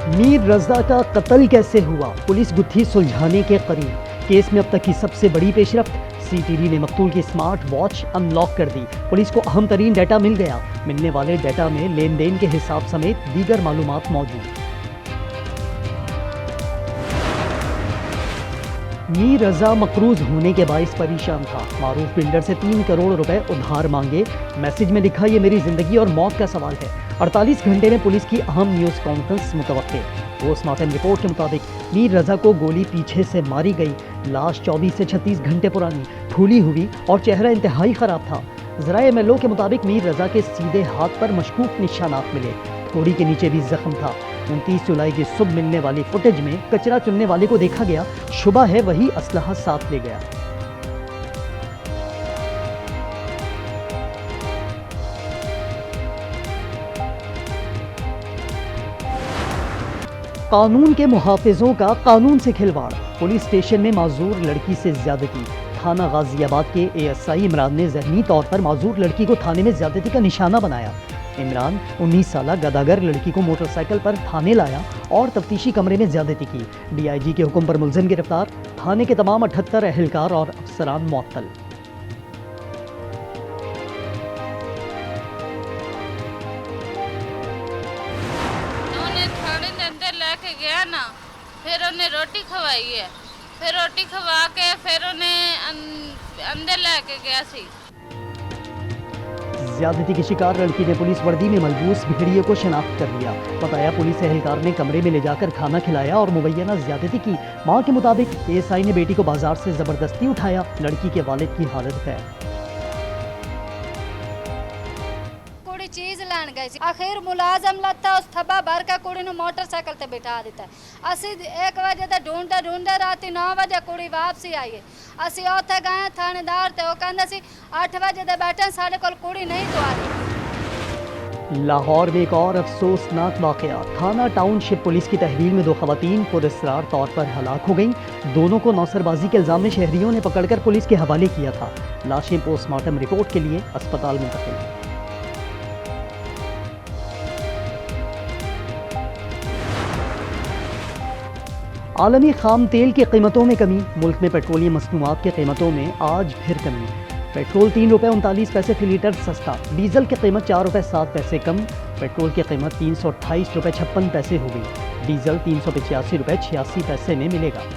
میر رضا کا قتل کیسے ہوا؟ پولیس گتھی سلجھانے کے قریب۔ کیس میں اب تک کی سب سے بڑی پیش رفت، سی ٹی ڈی نے مقتول کی اسمارٹ واچ ان لاک کر دی۔ پولیس کو اہم ترین ڈیٹا مل گیا۔ ملنے والے ڈیٹا میں لین دین کے حساب سمیت دیگر معلومات موجود۔ میر رضا مقروض ہونے کے باعث پریشان تھا۔ معروف بلڈر سے 3 کروڑ روپے ادھار مانگے۔ میسج میں لکھا یہ میری زندگی اور موت کا سوال ہے۔ 48 گھنٹے میں پولیس کی اہم نیوز کانفرنس متوقع۔ پوسٹ مارٹم رپورٹ کے مطابق میر رضا کو گولی پیچھے سے ماری گئی۔ لاش 24 سے 36 گھنٹے پرانی، پھولی ہوئی اور چہرہ انتہائی خراب تھا۔ ذرائع MLO کے مطابق میر رضا کے سیدھے ہاتھ پر مشکوک نشانات ملے۔ تھوڑی کے نیچے بھی زخم تھا۔ 29 جولائی کی صبح ملنے والی فوٹیج میں کچرا چننے والے کو دیکھا گیا۔ شبہ ہے وہی اسلحہ ساتھ لے گیا۔ قانون کے محافظوں کا قانون سے کھلواڑ۔ پولیس اسٹیشن میں معذور لڑکی سے زیادتی۔ تھانہ غازی آباد کے ASI عمران نے ذہنی طور پر معذور لڑکی کو تھانے میں زیادتی کا نشانہ بنایا۔ عمران 19 سالہ گداگر لڑکی کو موٹر سائیکل پر تھانے لایا اور تفتیشی کمرے میں زیادتی کی۔ DIG کے حکم پر ملزم گرفتار۔ تھانے کے تمام 78 اہلکار اور افسران معطل۔ گیا نا، پھر انہیں روٹی کھوائی ہے، پھر روٹی کھوا کے پھر انہیں اندر لے کے گیا سی۔ زیادتی کی شکار لڑکی نے پولیس وردی میں ملبوس بھیڑیے کو شناخت کر لیا۔ بتایا پولیس اہلکار نے کمرے میں لے جا کر کھانا کھلایا اور مبینہ زیادتی کی۔ ماں کے مطابق ASI نے بیٹی کو بازار سے زبردستی اٹھایا۔ لڑکی کے والد کی حالت خیر۔ چیز لین گئی سی، آخر ملازم لتا اس تھبا بھر کے کڑی نو موٹر سائیکل تے بٹھا دیتا ہے۔ اسی 1 بجے تے ڈھونڈے راتی 9 بجے کڑی واپسی آئی ہے۔ اسی اوتھے گئے تھانے دار تے او کہندا سی 8 بجے تے بیٹھے ساڈے کول کڑی نہیں تو آ رہی۔ لاہور میں ایک اور افسوسناک واقعہ۔ تھانہ ٹاؤن شپ پولیس کی تحویل میں 2 خواتین پراسرار طور پر ہلاک ہو گئیں۔ دونوں کو نوسر بازی کے الزام میں شہریوں نے پکڑ کر پولیس کے حوالے کیا تھا۔ لاشیں پوسٹ مارٹم رپورٹ کے لیے اسپتال منتقل۔ عالمی خام تیل کی قیمتوں میں کمی۔ ملک میں پیٹرولیم مصنوعات کی قیمتوں میں آج پھر کمی۔ پیٹرول 3 روپے 39 پیسے فی لیٹر سستا۔ ڈیزل کی قیمت 4 روپے 7 پیسے کم۔ پیٹرول کی قیمت 328 روپے 56 پیسے ہو گئی۔ ڈیزل 385 روپے 86 پیسے میں ملے گا۔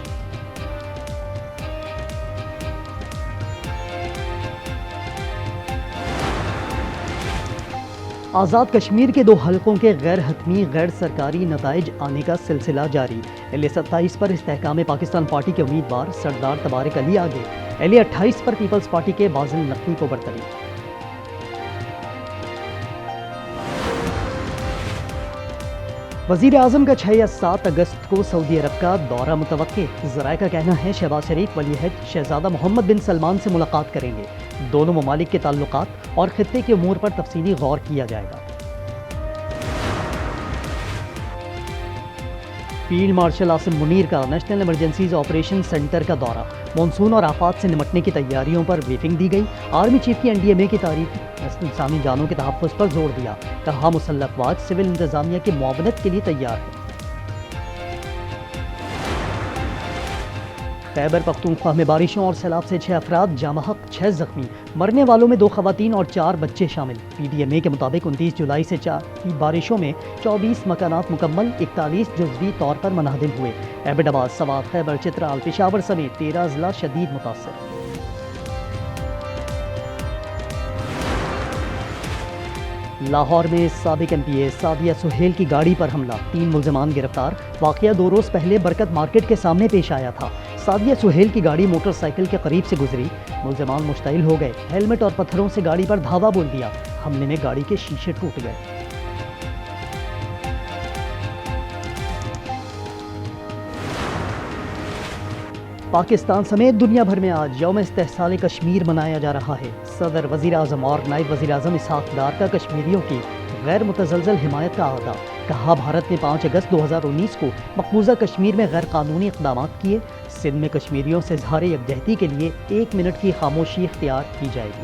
آزاد کشمیر کے 2 حلقوں کے غیر حتمی غیر سرکاری نتائج آنے کا سلسلہ جاری۔ LA-27 پر استحکام پاکستان پارٹی کے امیدوار سردار طارق علی آگے۔ LA-28 پر پیپلز پارٹی کے باسل نقوی کو برتری۔ وزیر اعظم کا 6 یا 7 اگست کو سعودی عرب کا دورہ متوقع۔ ذرائع کا کہنا ہے شہباز شریف ولی عہد شہزادہ محمد بن سلمان سے ملاقات کریں گے۔ دونوں ممالک کے تعلقات اور خطے کے امور پر تفصیلی غور کیا جائے گا۔ فیلڈ مارشل عاصم منیر کا نیشنل ایمرجنسیز آپریشن سینٹر کا دورہ۔ مانسون اور آفات سے نمٹنے کی تیاریوں پر بریفنگ دی گئی۔ آرمی چیف کی NDMA کی تعریف، انسانی جانوں کے تحفظ پر زور دیا۔ کہا مسلح افواج سول انتظامیہ کی معاونت کے لیے تیار ہے۔ خیبر پختونخوا میں بارشوں اور سیلاب سے 6 افراد جاں بحق، 6 زخمی۔ مرنے والوں میں 2 خواتین اور 4 بچے شامل۔ PDMA کے مطابق 29 جولائی سے کی بارشوں میں 24 مکانات مکمل، 41 جزوی طور پر منہدم ہوئے۔ ایبٹ آباد، سوات، خیبر، چترال، پشاور سمیت 13 اضلاع شدید متاثر۔ لاہور میں سابق MPA سعدیہ سہیل کی گاڑی پر حملہ، 3 ملزمان گرفتار۔ واقعہ 2 روز پہلے برکت مارکیٹ کے سامنے پیش آیا تھا۔ سعدیہ سہیل کی گاڑی موٹر سائیکل کے قریب سے گزری۔ ملزمان مشتعل ہو گئے، ہیلمٹ اور پتھروں سے گاڑی پر دھاوا بول دیا۔ حملے میں گاڑی کے شیشے ٹوٹ گئے۔ پاکستان سمیت دنیا بھر میں آج یوم استحصال کشمیر منایا جا رہا ہے۔ صدر، وزیر اعظم اور نائب وزیر اعظم اسحاق ڈار کا کشمیریوں کی غیر متزلزل حمایت کا اعادہ۔ کہا بھارت نے 5 اگست 2019 کو مقبوضہ کشمیر میں غیر قانونی اقدامات کیے۔ سندھ میں کشمیریوں سے اظہار یکجہتی کے لیے 1 منٹ کی خاموشی اختیار کی جائے گی۔